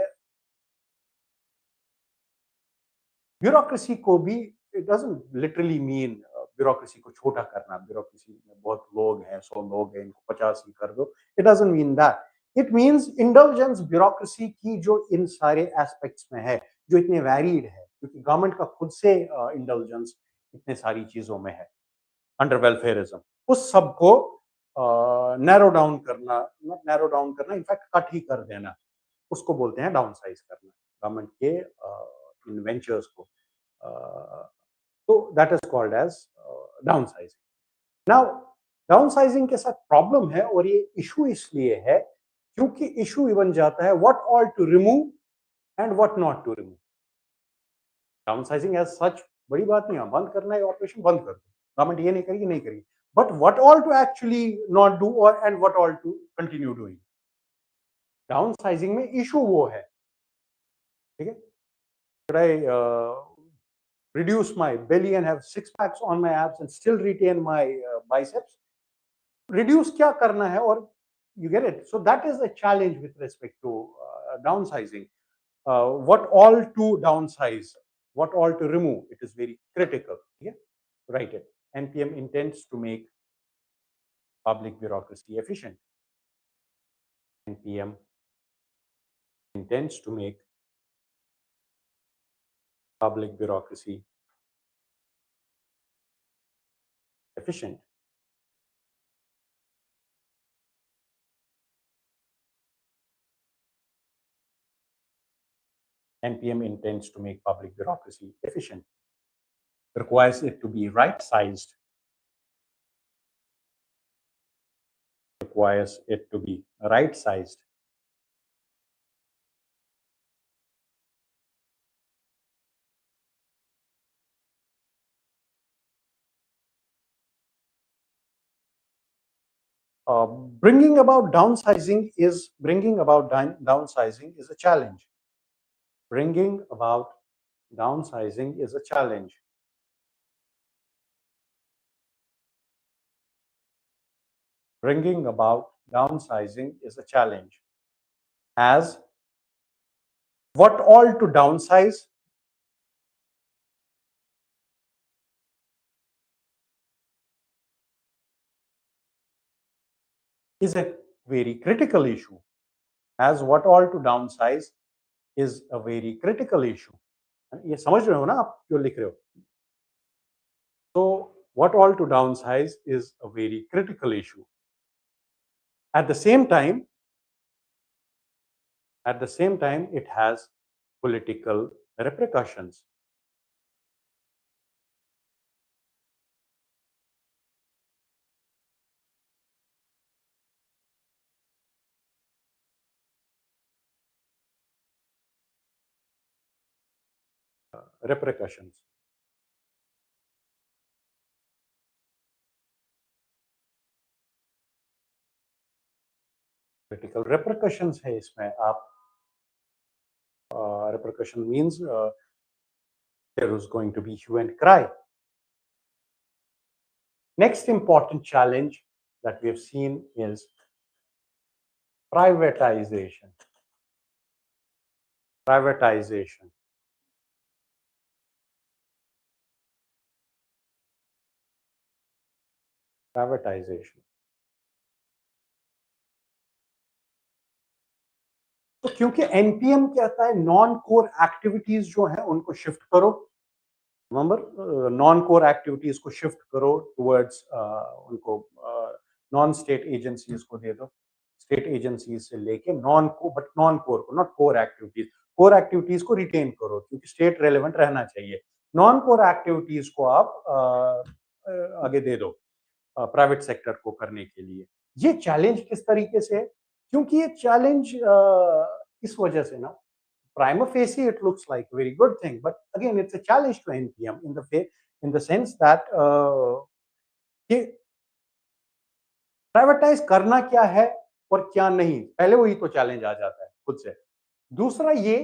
ब्यूरोक्रेसी को भी. It doesn't literally mean bureaucracy को छोटा करना. ब्यूरोक्रेसी में बहुत लोग हैं, 100 लोग हैं, इनको 50 ही कर दो. It doesn't mean that. It means indulgence bureaucracy की जो इन सारे एस्पेक्ट्स में है, जो इतने वैरिड है, क्योंकि गवर्नमेंट का खुद से इंडल्जेंस इतने सारी चीजों में है अंडर वेलफेयरिज्म. उस सबको नैरो डाउन करना, नॉट नैरो डाउन करना, इनफैक्ट कट ही कर देना, उसको बोलते हैं डाउनसाइज करना गवर्नमेंट के इन्वेंचर्स को. तो that is called as downsizing. Now downsizing के साथ प्रॉब्लम है, और ये इशू इसलिए है क्योंकि इशू बन जाता है what all to remove and what not to remove. Downsizing as such बड़ी बात नहीं है, बंद करना है ऑपरेशन बंद कर दो, गवर्नमेंट ये नहीं करेगी, नहीं करेगी. But what all to actually not do और and what all to continue doing. Downsizing में इशू वो है. ठीक है. Should I reduce my belly and have 6 packs on my abs and still retain my biceps? Reduce क्या करना है, और you get it. So that is a challenge with respect to downsizing. What all to downsize, what all to remove, it is very critical. Yeah, write it. NPM intends to make public bureaucracy efficient. NPM intends to make public bureaucracy efficient. NPM intends to make public bureaucracy efficient. Requires it to be right-sized. Requires it to be right-sized. Bringing about downsizing is a challenge. Bringing about downsizing is a challenge. Bringing about downsizing is a challenge. As what all to downsize? Is a very critical issue. As what all to downsize is a very critical issue. ये समझ रहे हो ना आप जो लिख रहे हो? So what all to downsize is a very critical issue. At the same time, it has political repercussions. Repercussions. Political repercussions है इसमें आप repercussion means there is going to be hue and cry. Next important challenge that we have seen is privatization. Privatization. Privatization. तो क्योंकि NPM कहता है non core activities जो है उनको शिफ्ट करो, रिमेंबर नॉन कोर एक्टिविटीज को शिफ्ट करो टुवर्ड्स उनको नॉन स्टेट एजेंसीज को दे दो, स्टेट एजेंसीज से लेके नॉन कोर को, नॉट कोर एक्टिविटीज को रिटेन करो क्योंकि स्टेट रेलेवेंट रहना चाहिए, नॉन कोर एक्टिविटीज को आप आगे दे दो प्राइवेट सेक्टर को करने के लिए। ये चैलेंज किस तरीके से है? क्योंकि ये चैलेंज इस वजह से ना, prima facie it looks like a very good thing, but again it's a challenge to NPM in the sense that कि प्राइवेटाइज करना क्या है और क्या नहीं, पहले वही तो चैलेंज आ जाता है खुद से। दूसरा ये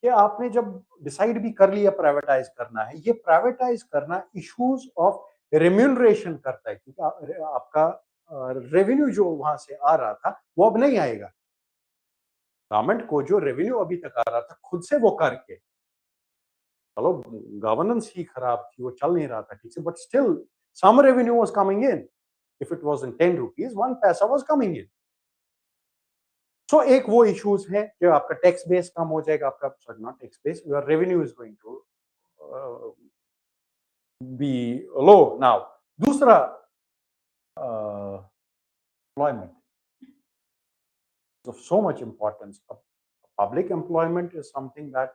कि आपने जब डिसाइड भी कर लिया प्राइवेटाइज करना है, ये प्राइवेटाइज करना इश्यूज ऑफ रेम्यूनरेशन करता है क्योंकि आपका रेवेन्यू जो वहां से आ रहा था वो अब नहीं आएगा। गवर्नमेंट को जो रेवेन्यू अभी तक आ रहा था खुद से वो करके, चलो गवर्नेंस ही खराब थी, वो चल नहीं रहा था ठीक से, but still some revenue was coming in. If it was in 10 rupees 1 paisa was coming इन। सो एक वो इश्यूज है कि आपका टैक्स बेस कम हो जाएगा, आपका sorry not tax base, your revenue is going to be low now. दूसरा employment of so much importance. Public employment is something that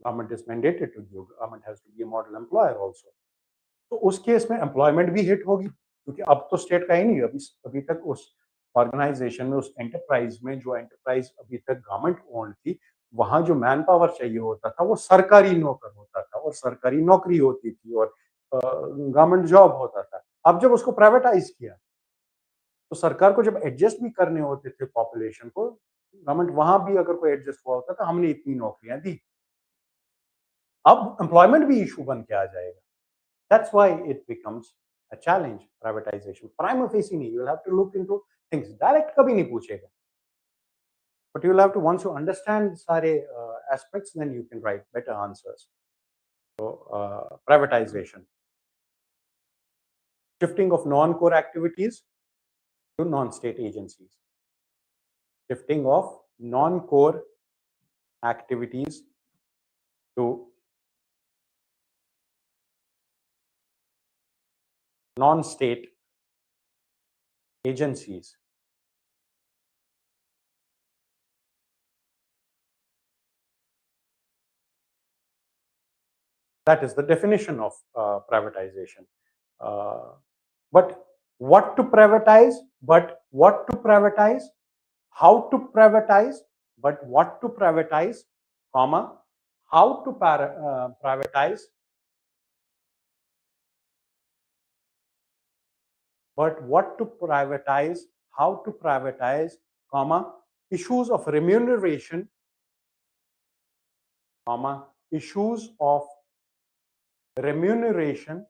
government is mandated to give. Government has to be a model employer also. तो उस case में employment भी hit होगी क्योंकि अब तो state का ही नहीं, अभी तक उस ऑर्गेनाइजेशन में, उस एंटरप्राइज में, जो एंटरप्राइज अभी तक गवर्नमेंट ओन्ड थी, वहां जो मैन पावर चाहिए होता था वो सरकारी नौकर होता था और सरकारी नौकरी होती थी और गवर्नमेंट जॉब होता था। अब जब उसको प्राइवेटाइज किया तो सरकार को जब एडजस्ट भी करने होते थे पॉपुलेशन को, गवर्नमेंट वहां भी अगर कोई एडजस्ट हुआ होता था, हमने इतनी नौकरियां दी, अब एम्प्लॉयमेंट भी इशू बन के आ जाएगा। That's why it becomes a challenge, privatization. Prima facie नहीं, you'll have to look into things. Direct कभी नहीं पूछेगा. But you'll have to, once you understand सारे aspects, then you can write better answers. So, privatization. Shifting of non-core activities to non-state agencies. Shifting of non-core activities to non-state agencies. That is the definition of privatization. But what to privatize, how to privatize, but what to privatize, comma, how to privatize, but what to privatize, how to privatize, comma, issues of remuneration, comma, issues of remuneration,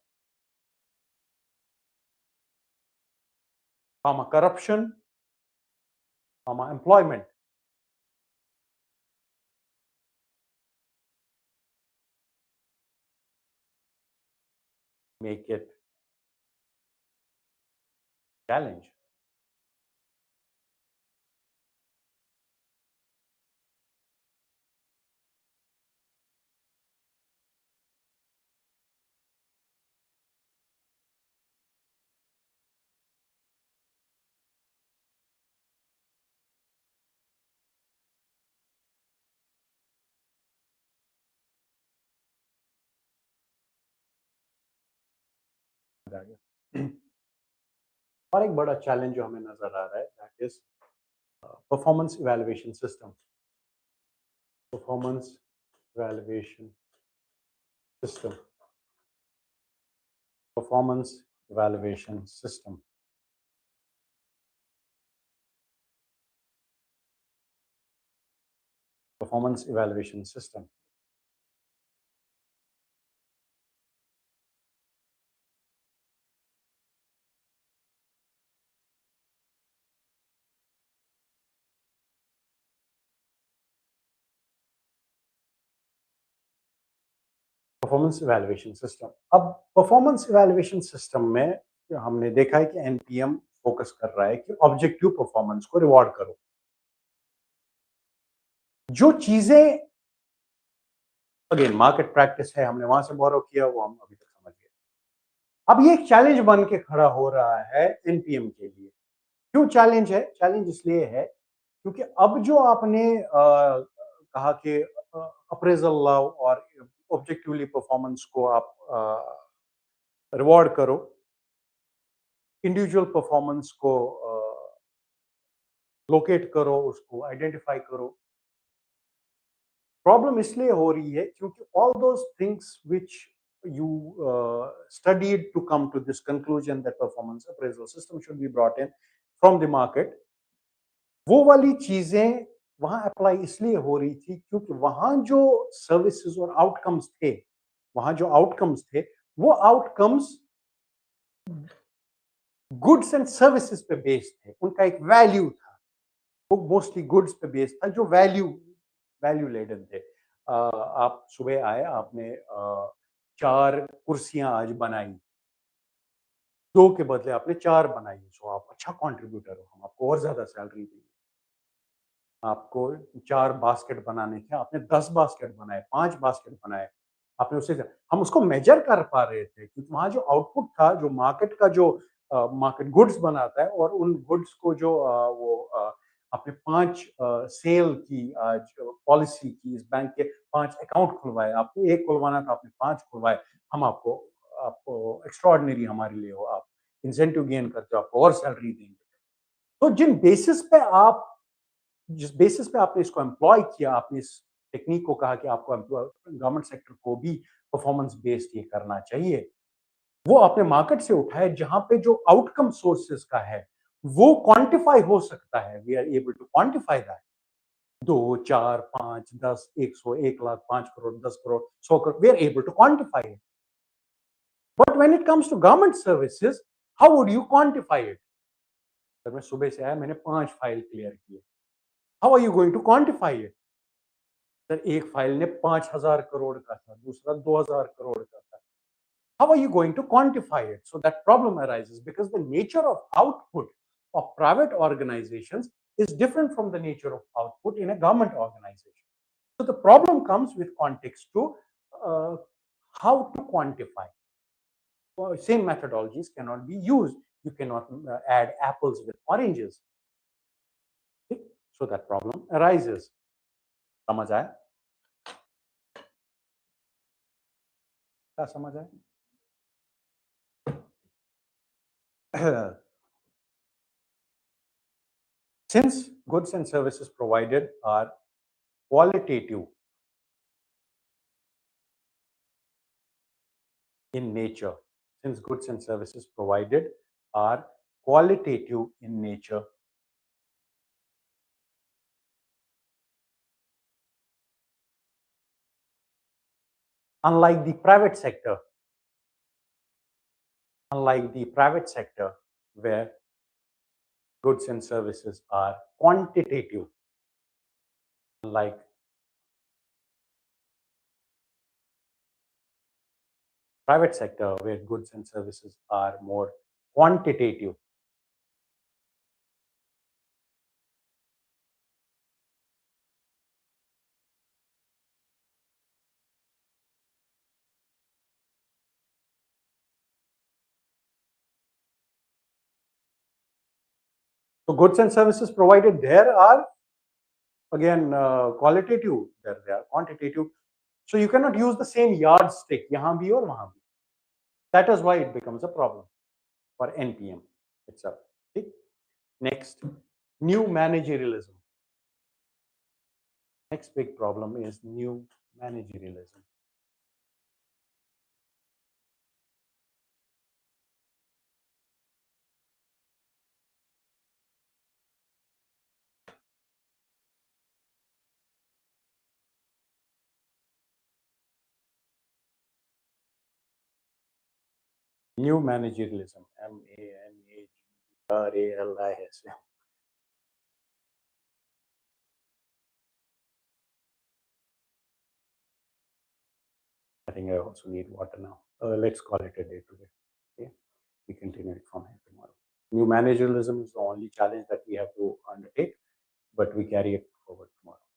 comma, corruption, comma, employment. Make it challenge. और एक बड़ा challenge जो हमें नजर आ रहा है, that is performance evaluation system. Performance evaluation system. Performance evaluation system. Performance evaluation system. Performance evaluation system. अब performance evaluation system में हमने देखा है कि एनपीएम फोकस कर रहा है कि ऑब्जेक्टिव परफॉर्मेंस को रिवॉर्ड करो। जो चीजें अगेन मार्केट प्रैक्टिस है, हमने वहां से बोरो किया, वो हम अभी तक समझ गए। अब ये एक चैलेंज बन के खड़ा हो रहा है एनपीएम के लिए। क्यों चैलेंज है? चैलेंज इसलिए है क्योंकि अब जो आपने कहा कि अप्रेजल लॉ और ऑब्जेक्टिवली परफॉर्मेंस को आप रिवॉर्ड करो, इंडिविजुअल परफॉर्मेंस को लोकेट करो, उसको आइडेंटिफाई करो। प्रॉब्लम इसलिए हो रही है क्योंकि all those things which you studied to come to this conclusion that performance appraisal system should be brought in from the market, वो वाली चीजें वहां अप्लाई इसलिए हो रही थी क्योंकि वहां जो सर्विसेज और आउटकम्स थे, वहां जो आउटकम्स थे, वो आउटकम्स गुड्स एंड सर्विसेज पे बेस्ड थे। उनका एक वैल्यू था, वो मोस्टली गुड्स पे बेस्ड था, जो वैल्यू लेडन थे। आप सुबह आए, आपने 4 कुर्सियां आज बनाई, 2 के बदले आपने 4 बनाई, सो आप अच्छा कंट्रीब्यूटर हो, हम आपको और ज्यादा सैलरी देंगे। आपको 4 बास्केट बनाने थे, आपने 10 बास्केट बनाए, 5 बास्केट बनाए, आपने उससे हम उसको मेजर कर पा रहे थे क्योंकि वहां जो आउटपुट था, जो मार्केट का जो मार्केट गुड्स बनाता है, और उन गुड्स को जो आपने 5 सेल की आज पॉलिसी की, इस बैंक के 5 अकाउंट खुलवाए, आपको 1 खुलवाना था, आपने 5 खुलवाए, हम आपको आपको एक्स्ट्राऑर्डिनरी हमारे लिए हो, आप इंसेंटिव गेन करते हो, आपको और सैलरी देंगे। तो जिस बेसिस पे आपने इसको एम्प्लॉय किया, आपने इस टेक्निक को कहा कि आपको गवर्नमेंट सेक्टर को भी परफॉर्मेंस बेस्ड ये करना चाहिए, वो आपने मार्केट से उठाया जहां पे जो आउटकम सोर्सेस का है वो क्वांटिफाई हो सकता है। We are able to quantify that. 2, 4, 5, 10, 100, 1 lakh, 5 crore, 10 crore, 100 crore, we are able to quantify it. But when it comes to government services, how would you quantify it? Sir मैं सुबह से आया, मैंने 5 फाइल क्लियर किए, how are you going to quantify it? Sir एक file ने 5,000 करोड़ का था, दूसरा 2,000 करोड़ का था। How are you going to quantify it? So that problem arises because the nature of output of private organizations is different from the nature of output in a government organization. So the problem comes with context to uh, how to quantify. Well, same methodologies cannot be used. You cannot add apples with oranges. Okay? So that problem arises. समझ आया? क्या समझ आया? Since goods and services provided are qualitative in nature, since goods and services provided are qualitative in nature, unlike the private sector, where goods and services are quantitative, like private sector where goods and services are more quantitative. So goods and services provided there are again qualitative, there they are quantitative. So you cannot use the same yardstick yahan bhi aur wahan bhi. That is why it becomes a problem for NPM itself. Okay? Next, new managerialism. Next big problem is new managerialism. New managerialism, MANAGERALIS. I think I also need water now. Let's call it a day today. Okay? We continue it from here tomorrow. New managerialism is the only challenge that we have to undertake, but we carry it forward tomorrow.